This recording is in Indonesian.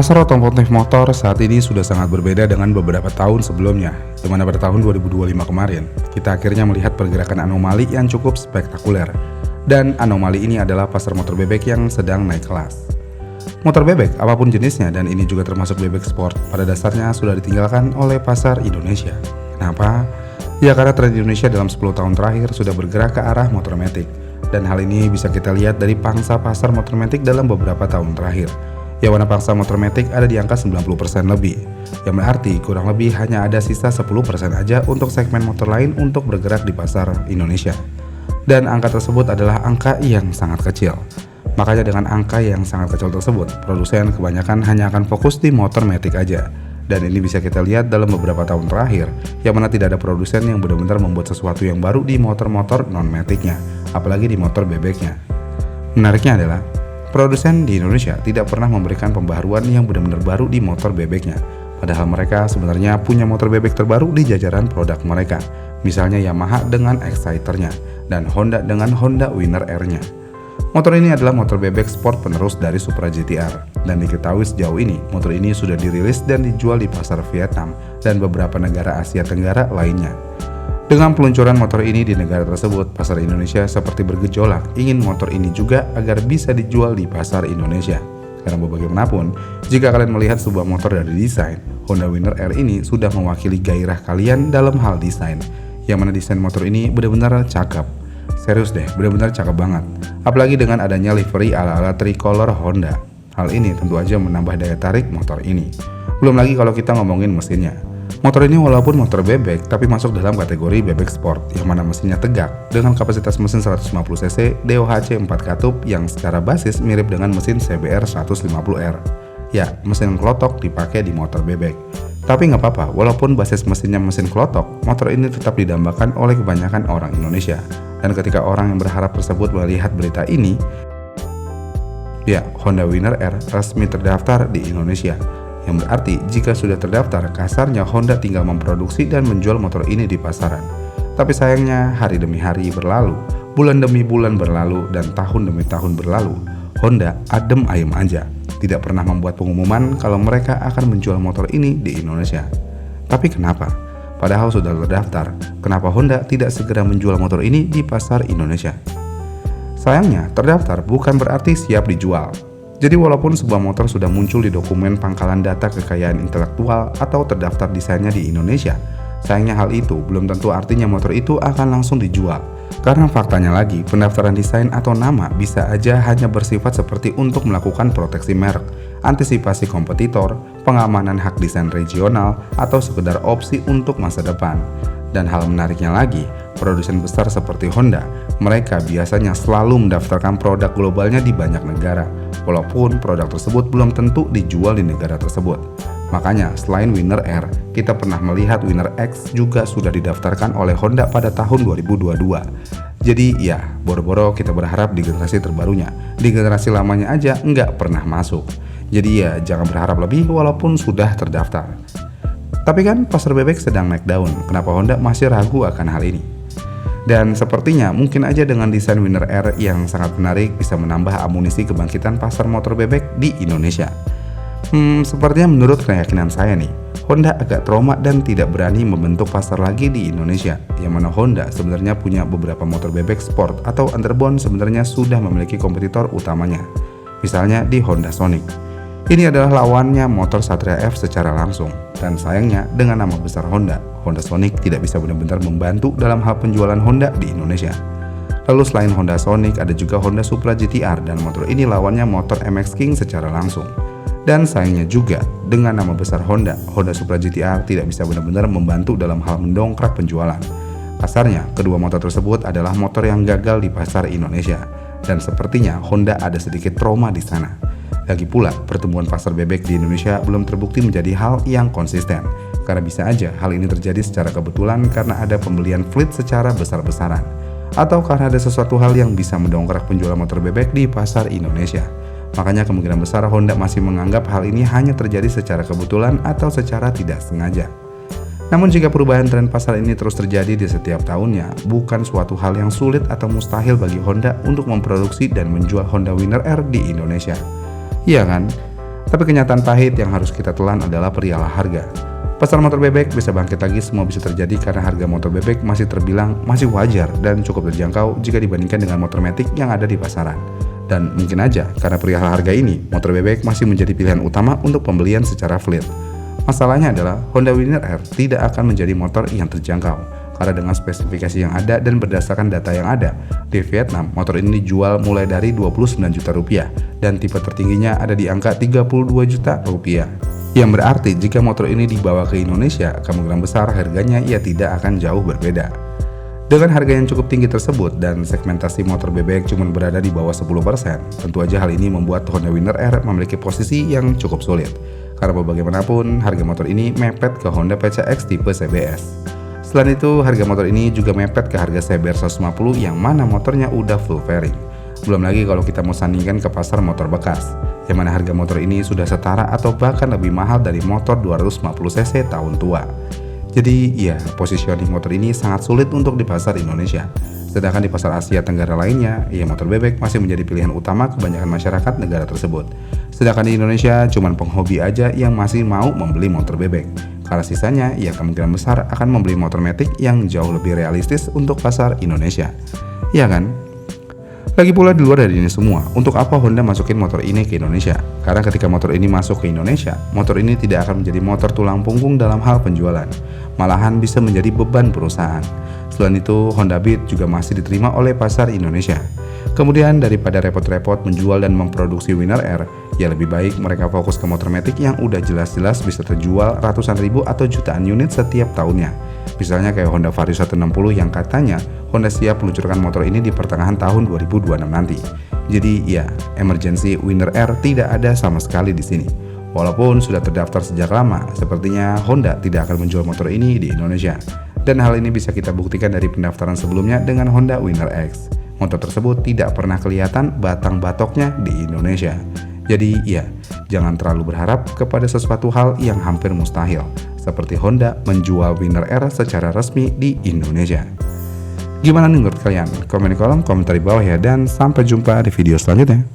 Pasar otomotif motor saat ini sudah sangat berbeda dengan beberapa tahun sebelumnya, di mana pada tahun 2025 kemarin, kita akhirnya melihat pergerakan anomali yang cukup spektakuler. Dan anomali ini adalah pasar motor bebek yang sedang naik kelas. Motor bebek, apapun jenisnya, dan ini juga termasuk bebek sport, pada dasarnya sudah ditinggalkan oleh pasar Indonesia. Kenapa? Ya karena tren Indonesia dalam 10 tahun terakhir sudah bergerak ke arah motor matic. Dan hal ini bisa kita lihat dari pangsa pasar motor matic dalam beberapa tahun terakhir. Ya mana pangsa motor matic ada di angka 90% lebih, yang berarti kurang lebih hanya ada sisa 10% aja untuk segmen motor lain untuk bergerak di pasar Indonesia. Dan angka tersebut adalah angka yang sangat kecil. Makanya dengan angka yang sangat kecil tersebut, produsen kebanyakan hanya akan fokus di motor matic aja. Dan ini bisa kita lihat dalam beberapa tahun terakhir, yang mana tidak ada produsen yang benar-benar membuat sesuatu yang baru di motor-motor non-maticnya, apalagi di motor bebeknya. Menariknya adalah, produsen di Indonesia tidak pernah memberikan pembaharuan yang benar-benar baru di motor bebeknya. Padahal mereka sebenarnya punya motor bebek terbaru di jajaran produk mereka. Misalnya Yamaha dengan Exciter-nya dan Honda dengan Honda Winner R-nya. Motor ini adalah motor bebek sport penerus dari Supra GTR. Dan diketahui sejauh ini, motor ini sudah dirilis dan dijual di pasar Vietnam dan beberapa negara Asia Tenggara lainnya. Dengan peluncuran motor ini di negara tersebut, pasar Indonesia seperti bergejolak ingin motor ini juga agar bisa dijual di pasar Indonesia. Karena bagaimanapun, jika kalian melihat sebuah motor dari desain, Honda Winner R ini sudah mewakili gairah kalian dalam hal desain. Yang mana desain motor ini benar-benar cakep. Serius deh, benar-benar cakep banget. Apalagi dengan adanya livery ala-ala tricolor Honda. Hal ini tentu aja menambah daya tarik motor ini. Belum lagi kalau kita ngomongin mesinnya. Motor ini walaupun motor bebek, tapi masuk dalam kategori bebek sport, yang mana mesinnya tegak, dengan kapasitas mesin 150cc, DOHC 4 katup yang secara basis mirip dengan mesin CBR 150R. Ya, mesin klotok dipakai di motor bebek. Tapi nggak apa-apa, walaupun basis mesinnya mesin klotok, motor ini tetap didambakan oleh kebanyakan orang Indonesia. Dan ketika orang yang berharap tersebut melihat berita ini, ya, Honda Winner R resmi terdaftar di Indonesia. Yang berarti jika sudah terdaftar, kasarnya Honda tinggal memproduksi dan menjual motor ini di pasaran. Tapi sayangnya hari demi hari berlalu, bulan demi bulan berlalu, dan tahun demi tahun berlalu, Honda adem ayem aja, tidak pernah membuat pengumuman kalau mereka akan menjual motor ini di Indonesia. Tapi kenapa? Padahal sudah terdaftar, kenapa Honda tidak segera menjual motor ini di pasar Indonesia? Sayangnya, terdaftar bukan berarti siap dijual. Jadi walaupun sebuah motor sudah muncul di dokumen pangkalan data kekayaan intelektual atau terdaftar desainnya di Indonesia, sayangnya hal itu belum tentu artinya motor itu akan langsung dijual. Karena faktanya lagi, pendaftaran desain atau nama bisa aja hanya bersifat seperti untuk melakukan proteksi merek, antisipasi kompetitor, pengamanan hak desain regional, atau sekedar opsi untuk masa depan. Dan hal menariknya lagi, produsen besar seperti Honda, mereka biasanya selalu mendaftarkan produk globalnya di banyak negara, walaupun produk tersebut belum tentu dijual di negara tersebut. Makanya selain Winner R, kita pernah melihat Winner X juga sudah didaftarkan oleh Honda pada tahun 2022. Jadi ya, boro-boro kita berharap di generasi terbarunya, di generasi lamanya aja nggak pernah masuk. Jadi ya, jangan berharap lebih walaupun sudah terdaftar. Tapi kan pasar bebek sedang naik daun, kenapa Honda masih ragu akan hal ini? Dan sepertinya mungkin aja dengan desain Winner R yang sangat menarik bisa menambah amunisi kebangkitan pasar motor bebek di Indonesia. Sepertinya menurut keyakinan saya nih, Honda agak trauma dan tidak berani membentuk pasar lagi di Indonesia. Yang mana Honda sebenarnya punya beberapa motor bebek sport atau underbone sebenarnya sudah memiliki kompetitor utamanya. Misalnya di Honda Sonic. Ini adalah lawannya motor Satria F secara langsung. Dan sayangnya dengan nama besar Honda, Honda Sonic tidak bisa benar-benar membantu dalam hal penjualan Honda di Indonesia. Lalu selain Honda Sonic ada juga Honda Supra GTR dan motor ini lawannya motor MX King secara langsung. Dan sayangnya juga dengan nama besar Honda, Honda Supra GTR tidak bisa benar-benar membantu dalam hal mendongkrak penjualan. Kasarnya, kedua motor tersebut adalah motor yang gagal di pasar Indonesia. Dan sepertinya Honda ada sedikit trauma di sana. Lagi pula, pertumbuhan pasar bebek di Indonesia belum terbukti menjadi hal yang konsisten. Karena bisa aja hal ini terjadi secara kebetulan karena ada pembelian fleet secara besar-besaran. Atau karena ada sesuatu hal yang bisa mendongkrak penjualan motor bebek di pasar Indonesia. Makanya kemungkinan besar Honda masih menganggap hal ini hanya terjadi secara kebetulan atau secara tidak sengaja. Namun jika perubahan tren pasar ini terus terjadi di setiap tahunnya, bukan suatu hal yang sulit atau mustahil bagi Honda untuk memproduksi dan menjual Honda Winner R di Indonesia. Iya kan? Tapi kenyataan pahit yang harus kita telan adalah perihal harga. Pasar motor bebek bisa bangkit lagi, semua bisa terjadi karena harga motor bebek masih terbilang masih wajar dan cukup terjangkau jika dibandingkan dengan motor matic yang ada di pasaran. Dan mungkin aja karena perihal harga ini, motor bebek masih menjadi pilihan utama untuk pembelian secara fleet. Masalahnya adalah Honda Winner R tidak akan menjadi motor yang terjangkau karena dengan spesifikasi yang ada dan berdasarkan data yang ada, di Vietnam motor ini dijual mulai dari 29 juta rupiah dan tipe tertingginya ada di angka 32 juta rupiah. Yang berarti jika motor ini dibawa ke Indonesia, kemungkinan besar harganya ya tidak akan jauh berbeda. Dengan harga yang cukup tinggi tersebut dan segmentasi motor bebek cuma berada di bawah 10%, tentu aja hal ini membuat Honda Winner R memiliki posisi yang cukup sulit. Karena bagaimanapun harga motor ini mepet ke Honda PCX tipe CBS. Selain itu, harga motor ini juga mepet ke harga CBR 150 yang mana motornya udah full fairing. Belum lagi kalau kita mau sandingkan ke pasar motor bekas, yang mana harga motor ini sudah setara atau bahkan lebih mahal dari motor 250cc tahun tua. Jadi ya, positioning motor ini sangat sulit untuk di pasar Indonesia. Sedangkan di pasar Asia Tenggara lainnya, ya motor bebek masih menjadi pilihan utama kebanyakan masyarakat negara tersebut. Sedangkan di Indonesia, cuman penghobi aja yang masih mau membeli motor bebek. Karena sisanya, ya kemungkinan besar akan membeli motor matic yang jauh lebih realistis untuk pasar Indonesia. Iya kan? Lagi pula di luar dari ini semua, untuk apa Honda masukin motor ini ke Indonesia? Karena ketika motor ini masuk ke Indonesia, motor ini tidak akan menjadi motor tulang punggung dalam hal penjualan. Malahan bisa menjadi beban perusahaan. Selain itu, Honda Beat juga masih diterima oleh pasar Indonesia. Kemudian daripada repot-repot menjual dan memproduksi Winner R, ya lebih baik mereka fokus ke motor matic yang udah jelas-jelas bisa terjual ratusan ribu atau jutaan unit setiap tahunnya. Misalnya kayak Honda Vario 160 yang katanya Honda siap meluncurkan motor ini di pertengahan tahun 2026 nanti. Jadi ya, emergency Winner R tidak ada sama sekali di sini. Walaupun sudah terdaftar sejak lama, sepertinya Honda tidak akan menjual motor ini di Indonesia. Dan hal ini bisa kita buktikan dari pendaftaran sebelumnya dengan Honda Winner X. Motor tersebut tidak pernah kelihatan batang batoknya di Indonesia. Jadi ya, jangan terlalu berharap kepada sesuatu hal yang hampir mustahil, seperti Honda menjual Winner R secara resmi di Indonesia. Gimana nih menurut kalian? Komen di kolom komentar di bawah ya, dan sampai jumpa di video selanjutnya.